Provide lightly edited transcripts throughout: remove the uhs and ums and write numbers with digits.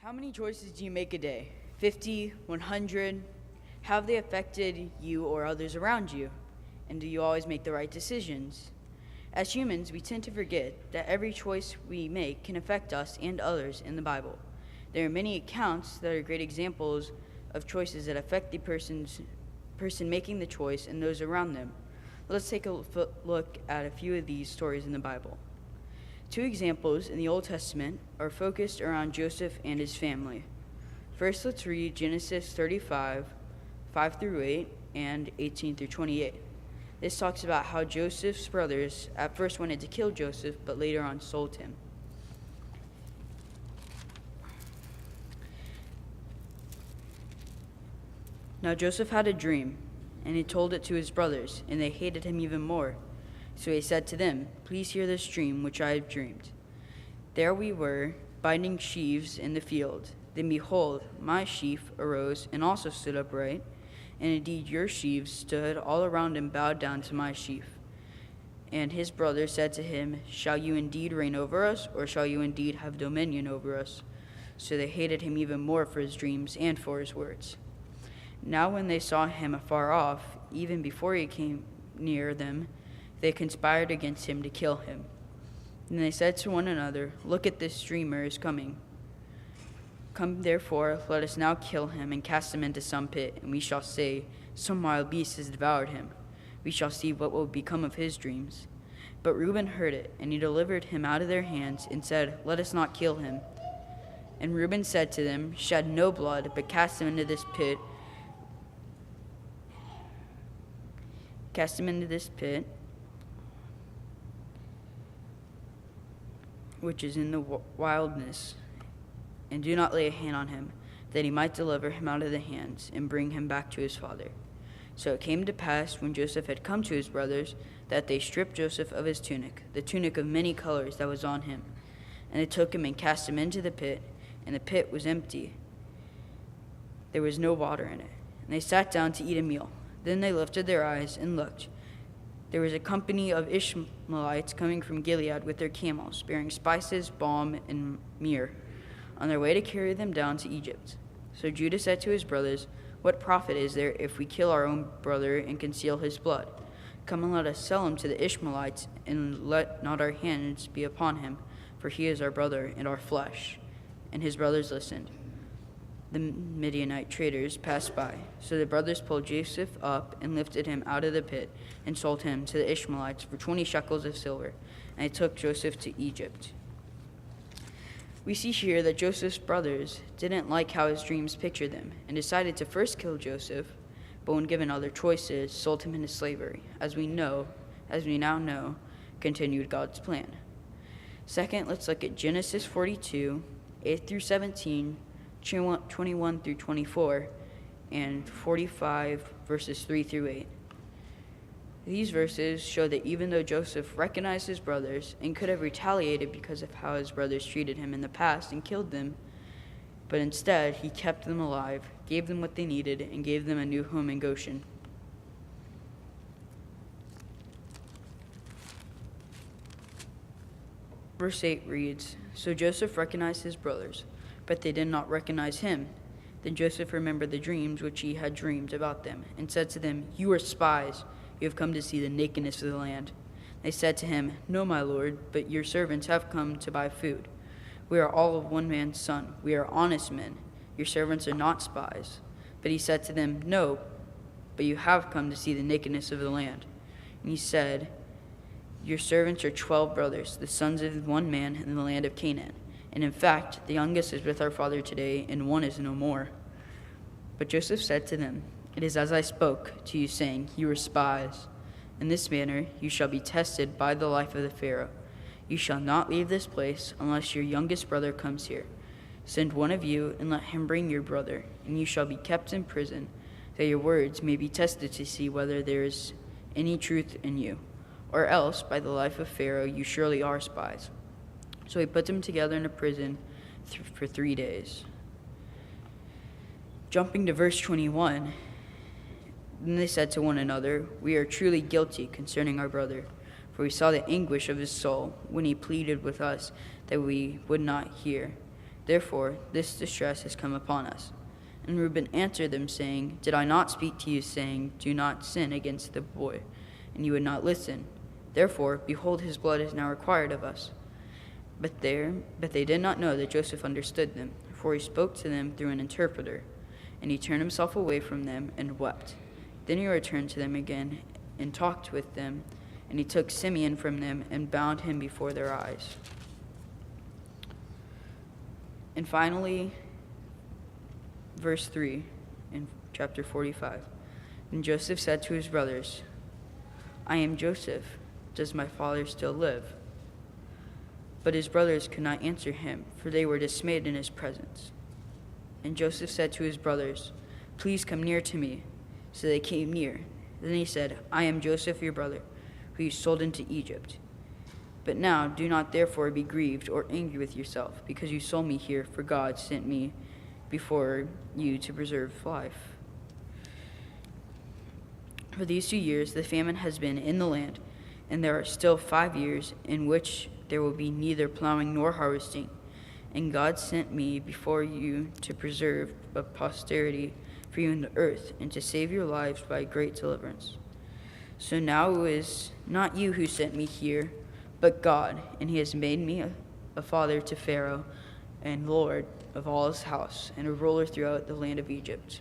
How many choices do you make a day? 50, 100? How have they affected you or others around you? And do you always make the right decisions? As humans, we tend to forget that every choice we make can affect us and others in the Bible. There are many accounts that are great examples of choices that affect the person making the choice and those around them. Let's take a look at a few of these stories in the Bible. Two examples in the Old Testament are focused around Joseph and his family. First, let's read Genesis 35, 5 through 8, and 18 through 28. This talks about how Joseph's brothers at first wanted to kill Joseph, but later on sold him. Now Joseph had a dream, and he told it to his brothers, and they hated him even more. So he said to them, "Please hear this dream which I have dreamed. There we were, binding sheaves in the field. Then behold, my sheaf arose and also stood upright, and indeed your sheaves stood all around and bowed down to my sheaf." And his brothers said to him, "Shall you indeed reign over us, or shall you indeed have dominion over us?" So they hated him even more for his dreams and for his words. Now when they saw him afar off, even before he came near them, they conspired against him to kill him. And they said to one another, "Look, at this dreamer is coming. Come therefore, let us now kill him and cast him into some pit, and we shall say, 'Some wild beast has devoured him.' We shall see what will become of his dreams." But Reuben heard it, and he delivered him out of their hands and said, "Let us not kill him." And Reuben said to them, "Shed no blood, but cast him into this pit. Which is in the wilderness, and do not lay a hand on him, that he might deliver him out of the hands and bring him back to his father." So it came to pass, when Joseph had come to his brothers, that they stripped Joseph of his tunic, the tunic of many colors that was on him. And they took him and cast him into the pit, and the pit was empty. There was no water in it. And they sat down to eat a meal. Then they lifted their eyes and looked. There was a company of Ishmaelites coming from Gilead with their camels, bearing spices, balm, and myrrh, on their way to carry them down to Egypt. So Judah said to his brothers, "What profit is there if we kill our own brother and conceal his blood? Come and let us sell him to the Ishmaelites, and let not our hands be upon him, for he is our brother and our flesh." And his brothers listened. The Midianite traders passed by. So the brothers pulled Joseph up and lifted him out of the pit and sold him to the Ishmaelites for 20 shekels of silver. And they took Joseph to Egypt. We see here that Joseph's brothers didn't like how his dreams pictured them and decided to first kill Joseph, but when given other choices, sold him into slavery. As we now know, continued God's plan. Second, let's look at Genesis 42, 8 through 17, 21 through 24, and 45, verses 3 through 8. These verses show that even though Joseph recognized his brothers and could have retaliated because of how his brothers treated him in the past and killed them, but instead he kept them alive, gave them what they needed, and gave them a new home in Goshen. Verse 8 reads, "So Joseph recognized his brothers, but they did not recognize him. Then Joseph remembered the dreams which he had dreamed about them, and said to them, 'You are spies. You have come to see the nakedness of the land.' They said to him, 'No, my lord, but your servants have come to buy food. We are all of one man's son. We are honest men. Your servants are not spies.' But he said to them, 'No, but you have come to see the nakedness of the land.' And he said, 'Your servants are 12 brothers, the sons of one man in the land of Canaan. And in fact, the youngest is with our father today, and one is no more.' But Joseph said to them, 'It is as I spoke to you, saying, You are spies. In this manner you shall be tested by the life of the Pharaoh. You shall not leave this place unless your youngest brother comes here. Send one of you, and let him bring your brother, and you shall be kept in prison, that your words may be tested to see whether there is any truth in you. Or else, by the life of Pharaoh, you surely are spies.' So he put them together in a prison for 3 days." Jumping to verse 21, then they said to one another, "We are truly guilty concerning our brother, for we saw the anguish of his soul when he pleaded with us that we would not hear. Therefore, this distress has come upon us. And Reuben answered them, saying, Did I not speak to you, saying, Do not sin against the boy? And you would not listen. Therefore, behold, his blood is now required of us. But they did not know that Joseph understood them, for he spoke to them through an interpreter. And he turned himself away from them and wept. Then he returned to them again and talked with them. And he took Simeon from them and bound him before their eyes. And finally, verse 3 in chapter 45. And Joseph said to his brothers, I am Joseph. Does my father still live? But his brothers could not answer him, for they were dismayed in his presence. And Joseph said to his brothers, Please come near to me. So they came near. Then he said, I am Joseph, your brother, who you sold into Egypt. But now do not therefore be grieved or angry with yourself, because you sold me here, for God sent me before you to preserve life. For these 2 years the famine has been in the land, and there are still 5 years in which there will be neither plowing nor harvesting. And God sent me before you to preserve a posterity for you in the earth, and to save your lives by great deliverance. So now it is not you who sent me here, but God, and he has made me a father to Pharaoh, and Lord of all his house, and a ruler throughout the land of Egypt.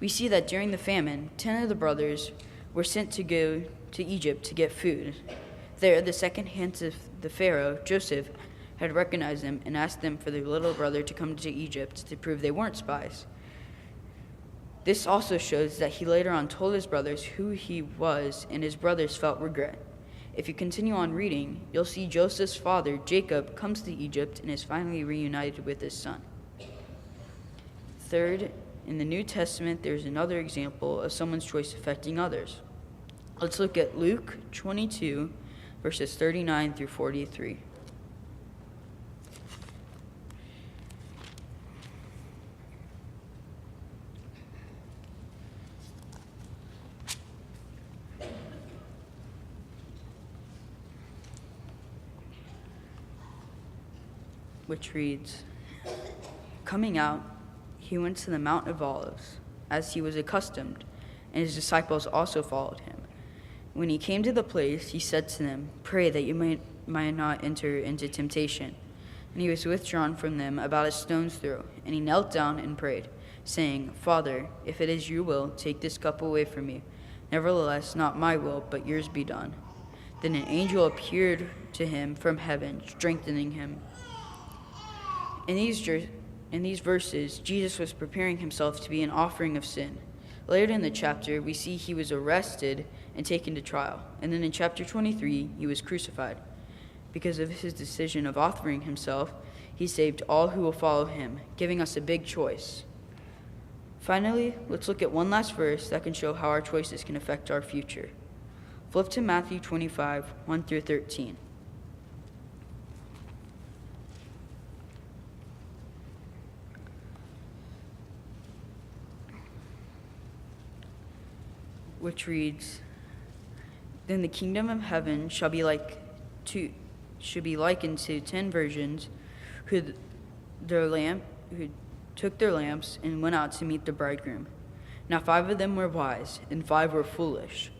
We see that during the famine, 10 of the brothers were sent to go to Egypt to get food. There, the second hand of the Pharaoh, Joseph, had recognized them and asked them for their little brother to come to Egypt to prove they weren't spies. This also shows that he later on told his brothers who he was, and his brothers felt regret. If you continue on reading, you'll see Joseph's father, Jacob, comes to Egypt and is finally reunited with his son. Third, in the New Testament, there's another example of someone's choice affecting others. Let's look at Luke 22, verses 39 through 43. Which reads, Coming out, he went to the Mount of Olives, as he was accustomed, and his disciples also followed him. When he came to the place, he said to them, Pray that you might not enter into temptation. And he was withdrawn from them about a stone's throw, and he knelt down and prayed, saying, Father, if it is your will, take this cup away from me. Nevertheless, not my will, but yours be done. Then an angel appeared to him from heaven, strengthening him. In these verses, Jesus was preparing himself to be an offering of sin. Later in the chapter, we see he was arrested and taken to trial. And then in chapter 23, he was crucified. Because of his decision of offering himself, he saved all who will follow him, giving us a big choice. Finally, let's look at one last verse that can show how our choices can affect our future. Flip to Matthew 25, 1 through 13. Which reads, Then the kingdom of heaven shall be likened to 10 virgins who took their lamps and went out to meet the bridegroom. Now 5 of them were wise, and 5 were foolish.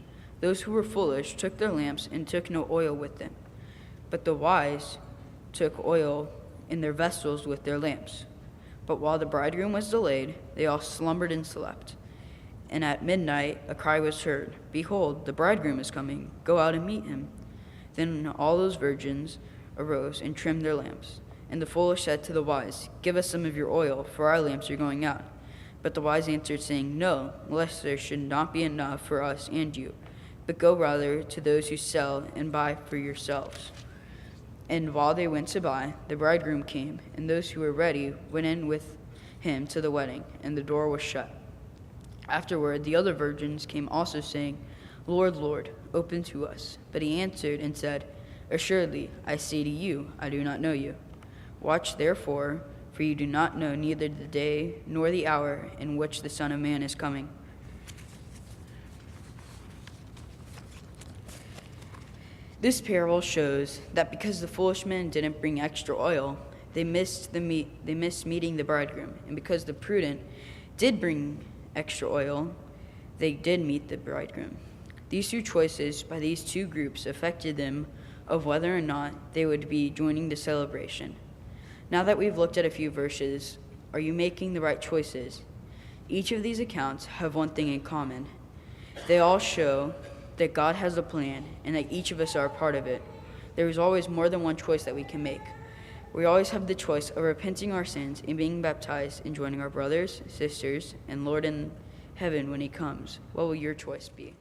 Those who were foolish took their lamps and took no oil with them. But the wise took oil in their vessels with their lamps. But while the bridegroom was delayed, they all slumbered and slept. And at midnight a cry was heard, Behold, the bridegroom is coming, go out and meet him. Then all those virgins arose and trimmed their lamps. And the foolish said to the wise, Give us some of your oil, for our lamps are going out. But the wise answered, saying, No, lest there should not be enough for us and you. But go rather to those who sell and buy for yourselves. And while they went to buy, the bridegroom came, and those who were ready went in with him to the wedding, and the door was shut. Afterward, the other virgins came also, saying, Lord, Lord, open to us. But he answered and said, Assuredly, I say to you, I do not know you. Watch therefore, for you do not know neither the day nor the hour in which the Son of Man is coming. This parable shows that because the foolish men didn't bring extra oil, they missed meeting the bridegroom, and because the prudent did bring extra oil, they did meet the bridegroom. These two choices by these two groups affected them of whether or not they would be joining the celebration. Now that we've looked at a few verses, are you making the right choices? Each of these accounts have one thing in common. They all show that God has a plan and that each of us are a part of it. There is always more than one choice that we can make. We always have the choice of repenting our sins and being baptized and joining our brothers, sisters, and Lord in heaven when he comes. What will your choice be?